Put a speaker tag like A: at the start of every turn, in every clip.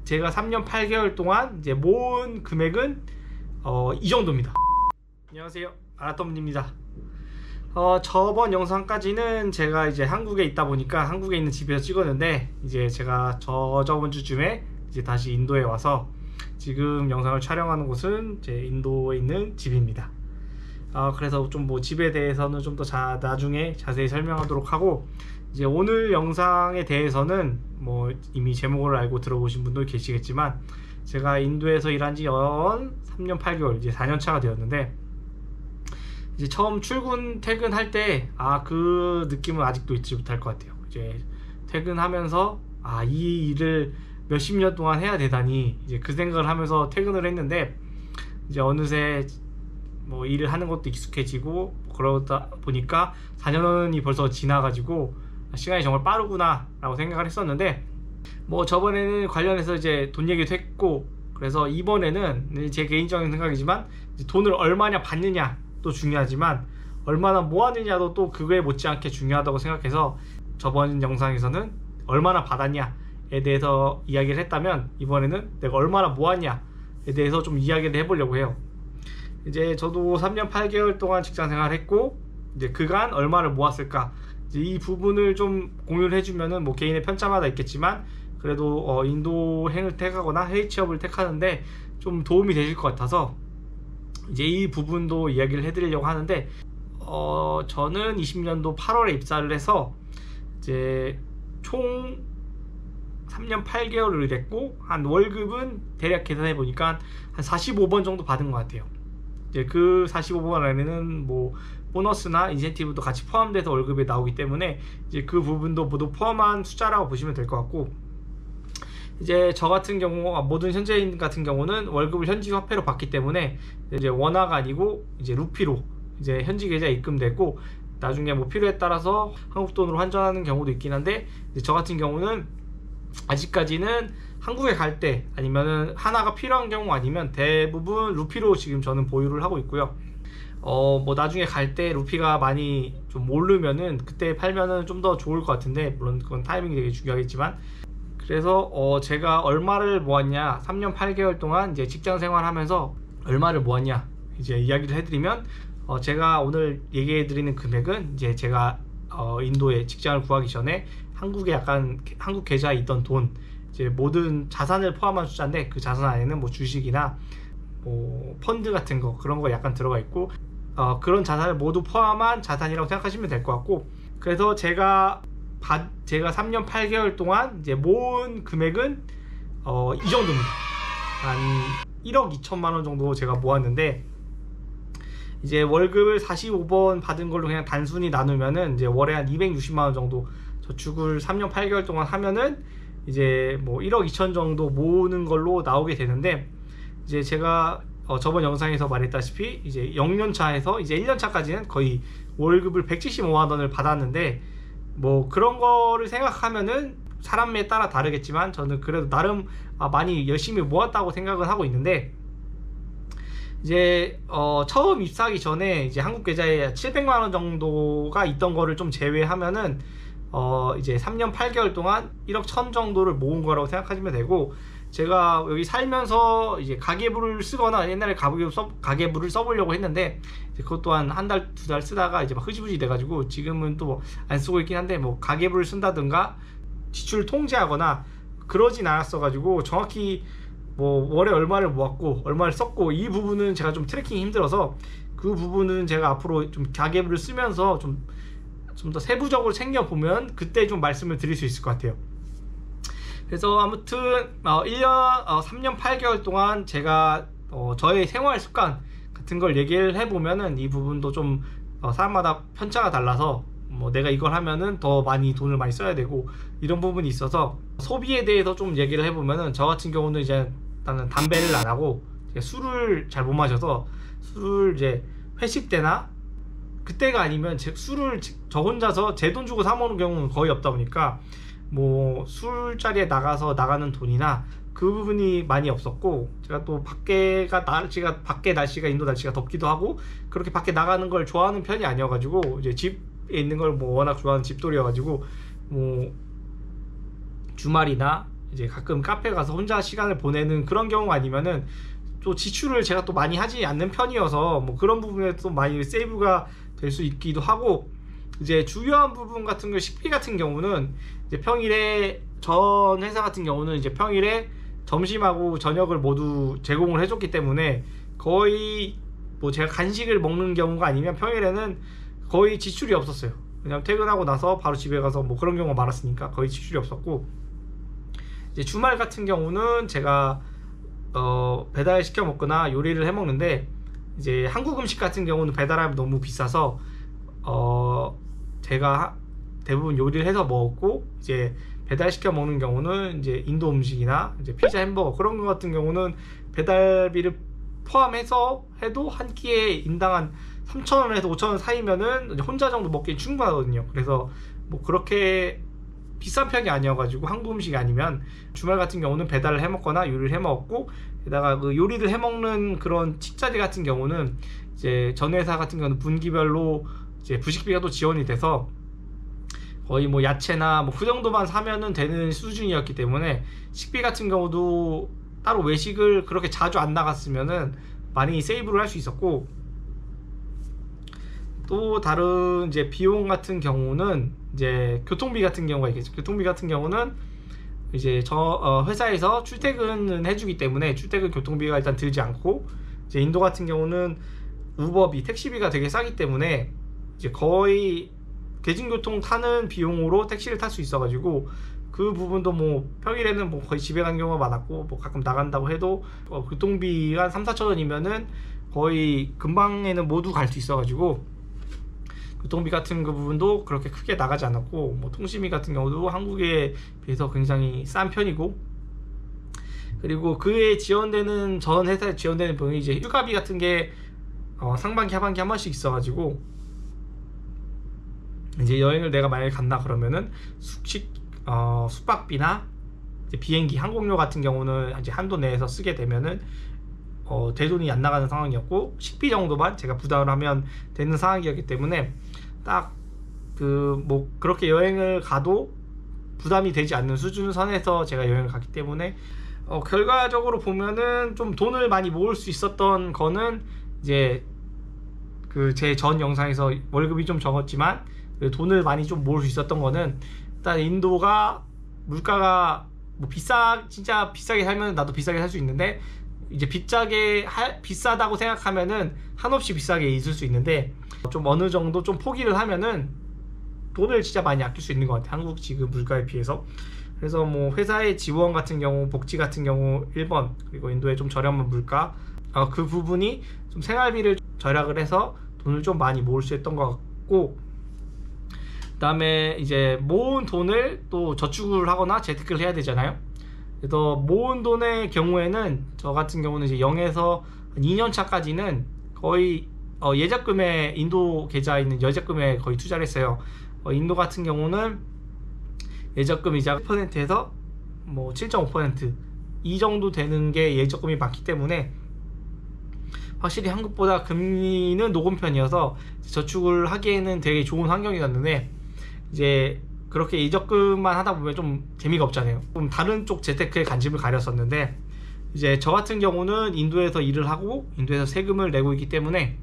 A: 제가 3년 8개월 동안 이제 모은 금액은 이 정도입니다. 안녕하세요, 아라톰입니다. 저번 영상까지는 제가 이제 한국에 있다 보니까 한국에 있는 집에서 찍었는데, 이제 제가 저번 주쯤에 이제 다시 인도에 와서 지금 영상을 촬영하는 곳은 제 인도에 있는 집입니다. 그래서 좀 뭐 집에 대해서는 좀 더 나중에 자세히 설명하도록 하고, 이제 오늘 영상에 대해서는 뭐 이미 제목을 알고 들어보신 분도 계시겠지만, 제가 인도에서 일한 지 3년 8개월, 이제 4년 차가 되었는데, 이제 처음 퇴근할 때 그 느낌은 아직도 잊지 못할 것 같아요. 이제 퇴근하면서 이 일을 몇십 년 동안 해야 되다니, 이제 그 생각을 하면서 퇴근을 했는데, 이제 어느새 뭐 일을 하는 것도 익숙해지고 그러다 보니까 4년이 벌써 지나가지고 시간이 정말 빠르구나 라고 생각을 했었는데, 뭐 저번에는 관련해서 이제 돈 얘기도 했고, 그래서 이번에는 제 개인적인 생각이지만 돈을 얼마나 받느냐 또 중요하지만 얼마나 모았느냐도 또 그거에 못지않게 중요하다고 생각해서, 저번 영상에서는 얼마나 받았냐에 대해서 이야기를 했다면, 이번에는 내가 얼마나 모았냐에 대해서 좀 이야기를 해보려고 해요. 이제 저도 3년 8개월 동안 직장 생활을 했고, 이제 그간 얼마를 모았을까, 이제 이 부분을 좀 공유를 해주면은 뭐 개인의 편차마다 있겠지만, 그래도 인도행을 택하거나 해외 취업을 택하는데 좀 도움이 되실 것 같아서 이제 이 부분도 이야기를 해드리려고 하는데, 저는 20년도 8월에 입사를 해서 이제 총 3년 8개월을 일했고, 한 월급은 대략 계산해 보니까 한 45번 정도 받은 것 같아요. 이제 그 45번 안에는 뭐 보너스나 인센티브도 같이 포함돼서 월급에 나오기 때문에 이제 그 부분도 모두 포함한 숫자라고 보시면 될 것 같고, 이제 저 같은 경우, 모든 현지인 같은 경우는 월급을 현지 화폐로 받기 때문에 이제 원화가 아니고 이제 루피로 이제 현지 계좌에 입금되고, 나중에 뭐 필요에 따라서 한국 돈으로 환전하는 경우도 있긴 한데, 이제 저 같은 경우는 아직까지는 한국에 갈 때 아니면은 하나가 필요한 경우 아니면 대부분 루피로 지금 저는 보유를 하고 있고요. 뭐 나중에 갈 때 루피가 많이 좀 오르면은 그때 팔면은 좀 더 좋을 것 같은데, 물론 그건 타이밍이 되게 중요하겠지만, 그래서 제가 얼마를 모았냐, 3년 8개월 동안 이제 직장 생활하면서 얼마를 모았냐 이제 이야기를 해드리면, 제가 오늘 얘기해 드리는 금액은 이제 제가 인도에 직장을 구하기 전에 한국에 한국 계좌에 있던 돈, 이제 모든 자산을 포함한 숫자인데, 그 자산 안에는 뭐 주식이나 뭐 펀드 같은 거, 그런 거 약간 들어가 있고, 그런 자산을 모두 포함한 자산이라고 생각하시면 될 것 같고, 그래서 제가 3년 8개월 동안 이제 모은 금액은 이 정도입니다. 한 1억 2천만 원 정도 제가 모았는데, 이제 월급을 45번 받은 걸로 그냥 단순히 나누면은 이제 월에 한 260만 원 정도 저축을 3년 8개월 동안 하면은 이제 뭐 1억 2천 정도 모으는 걸로 나오게 되는데, 이제 제가 저번 영상에서 말했다시피 이제 0년차에서 이제 1년차까지는 거의 월급을 175만 원을 받았는데, 뭐 그런 거를 생각하면은 사람에 따라 다르겠지만 저는 그래도 나름 많이 열심히 모았다고 생각을 하고 있는데, 이제 처음 입사하기 전에 이제 한국 계좌에 700만 원 정도가 있던 거를 좀 제외하면은 이제 3년 8개월 동안 1억 1천 정도를 모은 거라고 생각하시면 되고, 제가 여기 살면서 이제 가계부를 쓰거나, 옛날에 가계부를 써보려고 했는데 그것 또한 한 달, 두 달 쓰다가 이제 막 흐지부지 돼가지고 지금은 또 안 쓰고 있긴 한데, 뭐 가계부를 쓴다든가 지출을 통제하거나 그러진 않았어가지고 정확히 뭐 월에 얼마를 모았고 얼마를 썼고 이 부분은 제가 좀 트래킹이 힘들어서, 그 부분은 제가 앞으로 좀 가계부를 쓰면서 좀 더 세부적으로 챙겨보면 그때 좀 말씀을 드릴 수 있을 것 같아요. 그래서 아무튼 3년 8개월 동안 제가 저의 생활 습관 같은 걸 얘기를 해보면은, 이 부분도 좀 사람마다 편차가 달라서 뭐 내가 이걸 하면은 더 많이 돈을 많이 써야 되고 이런 부분이 있어서, 소비에 대해서 좀 얘기를 해보면은, 저 같은 경우는 이제 나는 담배를 안 하고 술을 잘 못 마셔서, 술을 이제 회식 때나 그때가 아니면 술을 저 혼자서 제 돈 주고 사 먹는 경우는 거의 없다 보니까, 뭐 술자리에 나가서 나가는 돈이나 그 부분이 많이 없었고, 제가 또 밖에 날씨가 인도 날씨가 덥기도 하고 그렇게 밖에 나가는 걸 좋아하는 편이 아니어가지고, 이제 집 있는 걸 뭐 워낙 좋아하는 집돌이여가지고 뭐 주말이나 이제 가끔 카페 가서 혼자 시간을 보내는 그런 경우 아니면은 또 지출을 제가 또 많이 하지 않는 편이어서 뭐 그런 부분에 또 많이 세이브가 될 수 있기도 하고, 이제 중요한 부분 같은 거 식비 같은 경우는 이제 평일에 전 회사 같은 경우는 이제 평일에 점심하고 저녁을 모두 제공을 해줬기 때문에 거의 뭐 제가 간식을 먹는 경우가 아니면 평일에는 거의 지출이 없었어요. 그냥 퇴근하고 나서 바로 집에 가서 뭐 그런 경우가 많았으니까 거의 지출이 없었고, 이제 주말 같은 경우는 제가 배달 시켜 먹거나 요리를 해 먹는데, 이제 한국 음식 같은 경우는 배달하면 너무 비싸서 제가 대부분 요리를 해서 먹었고, 이제 배달 시켜 먹는 경우는 이제 인도 음식이나 이제 피자, 햄버거 그런 거 같은 경우는 배달비를 포함해서 해도 한 끼에 인당 한 3,000원에서 5,000원 사이면은 혼자 정도 먹기 충분하거든요. 그래서 뭐 그렇게 비싼 편이 아니어가지고 한국 음식이 아니면 주말 같은 경우는 배달을 해 먹거나 요리를 해 먹었고, 게다가 그 요리를 해 먹는 그런 식자재 같은 경우는 이제 전 회사 같은 경우는 분기별로 이제 부식비가 또 지원이 돼서 거의 뭐 야채나 뭐 그 정도만 사면은 되는 수준이었기 때문에 식비 같은 경우도 따로 외식을 그렇게 자주 안 나갔으면은 많이 세이브를 할 수 있었고, 또 다른 이제 비용 같은 경우는 이제 교통비 같은 경우가 있겠죠. 교통비 같은 경우는 이제 회사에서 출퇴근은 해주기 때문에 출퇴근 교통비가 일단 들지 않고, 이제 인도 같은 경우는 우버비, 택시비가 되게 싸기 때문에 이제 거의 대중교통 타는 비용으로 택시를 탈 수 있어가지고 그 부분도 뭐 평일에는 뭐 거의 집에 간 경우가 많았고, 뭐 가끔 나간다고 해도 교통비가 한 3-4천원이면은 거의 금방에는 모두 갈 수 있어가지고 교통비 같은 그 부분도 그렇게 크게 나가지 않았고, 뭐 통신비 같은 경우도 한국에 비해서 굉장히 싼 편이고, 그리고 그에 지원되는 전 회사에 지원되는 비용이 이제 휴가비 같은 게 상반기 하반기 한 번씩 있어가지고, 이제 여행을 내가 만약에 간다 그러면은 숙박비나 이제 비행기 항공료 같은 경우는 이제 한도 내에서 쓰게 되면은 대돈이 안 나가는 상황이었고, 식비 정도만 제가 부담을 하면 되는 상황이었기 때문에 딱 그 뭐 그렇게 여행을 가도 부담이 되지 않는 수준 선에서 제가 여행을 갔기 때문에 결과적으로 보면은 좀 돈을 많이 모을 수 있었던 거는 이제 그 제 전 영상에서 월급이 좀 적었지만 돈을 많이 좀 모을 수 있었던 거는, 일단 인도가 물가가 뭐 진짜 비싸게 살면 나도 비싸게 살 수 있는데, 이제 비싸다고 생각하면은 한없이 비싸게 있을 수 있는데, 좀 어느 정도 좀 포기를 하면은 돈을 진짜 많이 아낄 수 있는 것 같아요, 한국 지금 물가에 비해서. 그래서 뭐 회사의 지원 같은 경우, 복지 같은 경우 일본, 그리고 인도의 좀 저렴한 물가, 그 부분이 좀 생활비를 절약을 해서 돈을 좀 많이 모을 수 있었던 것 같고, 그 다음에 이제 모은 돈을 또 저축을 하거나 재테크를 해야 되잖아요. 그래서 모은 돈의 경우에는 저 같은 경우는 이제 0에서 2년 차까지는 거의 예적금에, 인도 계좌에 있는 예적금에 거의 투자를 했어요. 인도 같은 경우는 예적금 이자 1%에서 뭐 7.5% 이 정도 되는 게 예적금이 많기 때문에 확실히 한국보다 금리는 높은 편이어서 저축을 하기에는 되게 좋은 환경이었는데, 이제 그렇게 예적금만 하다 보면 좀 재미가 없잖아요. 좀 다른 쪽 재테크에 관심을 가렸었는데, 이제 저 같은 경우는 인도에서 일을 하고 인도에서 세금을 내고 있기 때문에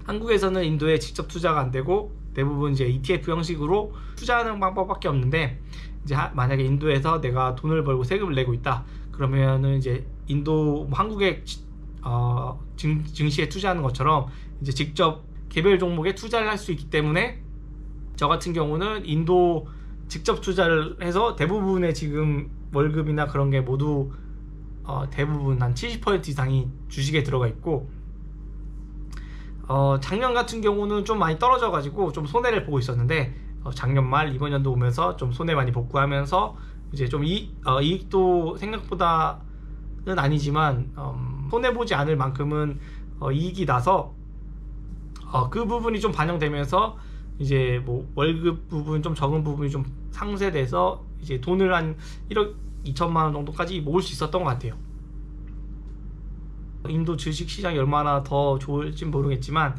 A: 한국에서는 인도에 직접 투자가 안 되고 대부분 이제 ETF 형식으로 투자하는 방법밖에 없는데, 이제 만약에 인도에서 내가 돈을 벌고 세금을 내고 있다 그러면은 이제 한국의 증시에 투자하는 것처럼 이제 직접 개별 종목에 투자를 할 수 있기 때문에, 저 같은 경우는 인도 직접 투자를 해서 대부분의 지금 월급이나 그런 게 모두 대부분 한 70% 이상이 주식에 들어가 있고, 작년 같은 경우는 좀 많이 떨어져 가지고 좀 손해를 보고 있었는데, 작년 말 이번 연도 오면서 좀 손해 많이 복구하면서 이제 좀 이익도 생각보다는 아니지만 손해 보지 않을 만큼은 이익이 나서 그 부분이 좀 반영되면서 이제 뭐 월급 부분 좀 적은 부분이 좀 상쇄돼서 이제 돈을 한 1억 2천만 원 정도까지 모을 수 있었던 것 같아요. 인도 주식 시장이 얼마나 더 좋을진 모르겠지만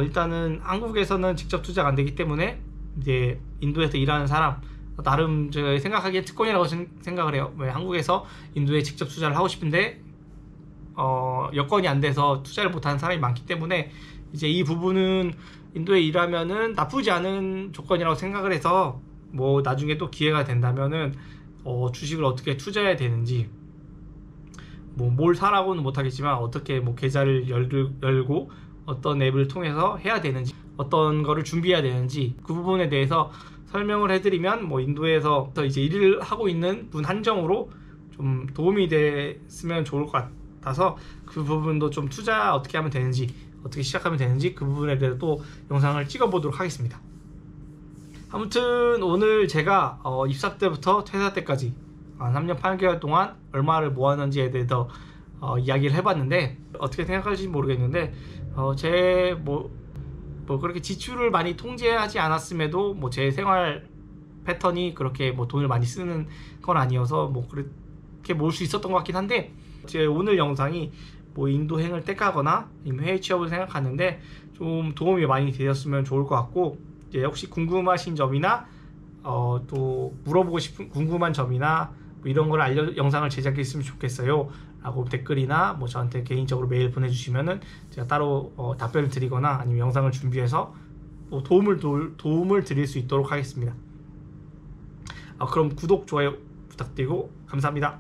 A: 일단은 한국에서는 직접 투자가 안 되기 때문에 이제 인도에서 일하는 사람 나름 제가 생각하기엔 특권이라고 생각을 해요. 왜 한국에서 인도에 직접 투자를 하고 싶은데 여건이 안 돼서 투자를 못하는 사람이 많기 때문에 이제 이 부분은 인도에 일하면은 나쁘지 않은 조건이라고 생각을 해서 뭐 나중에 또 기회가 된다면은 주식을 어떻게 투자해야 되는지 뭐 뭘 사라고는 못하겠지만 어떻게 뭐 계좌를 열고 어떤 앱을 통해서 해야 되는지 어떤 거를 준비해야 되는지 그 부분에 대해서 설명을 해드리면 뭐 인도에서 이제 일을 하고 있는 분 한정으로 좀 도움이 됐으면 좋을 것 같아서 그 부분도 좀 투자 어떻게 하면 되는지 어떻게 시작하면 되는지 그 부분에 대해서 또 영상을 찍어 보도록 하겠습니다. 아무튼 오늘 제가 입사 때부터 퇴사 때까지 3년 8개월 동안 얼마를 모았는지에 대해서 이야기를 해봤는데 어떻게 생각하실지 모르겠는데 제 뭐 그렇게 지출을 많이 통제하지 않았음에도 뭐 제 생활 패턴이 그렇게 뭐 돈을 많이 쓰는 건 아니어서 뭐 그렇게 모을 수 있었던 것 같긴 한데 제 오늘 영상이 뭐 인도행을 택하거나 해외 취업을 생각하는데 좀 도움이 많이 되었으면 좋을 것 같고 이제 혹시 궁금하신 점이나 또 물어보고 싶은 궁금한 점이나 뭐 이런 걸 영상을 제작했으면 좋겠어요 라고 댓글이나 뭐 저한테 개인적으로 메일 보내주시면은 제가 따로 답변을 드리거나 아니면 영상을 준비해서 뭐 도움을 드릴 수 있도록 하겠습니다. 그럼 구독, 좋아요 부탁드리고 감사합니다.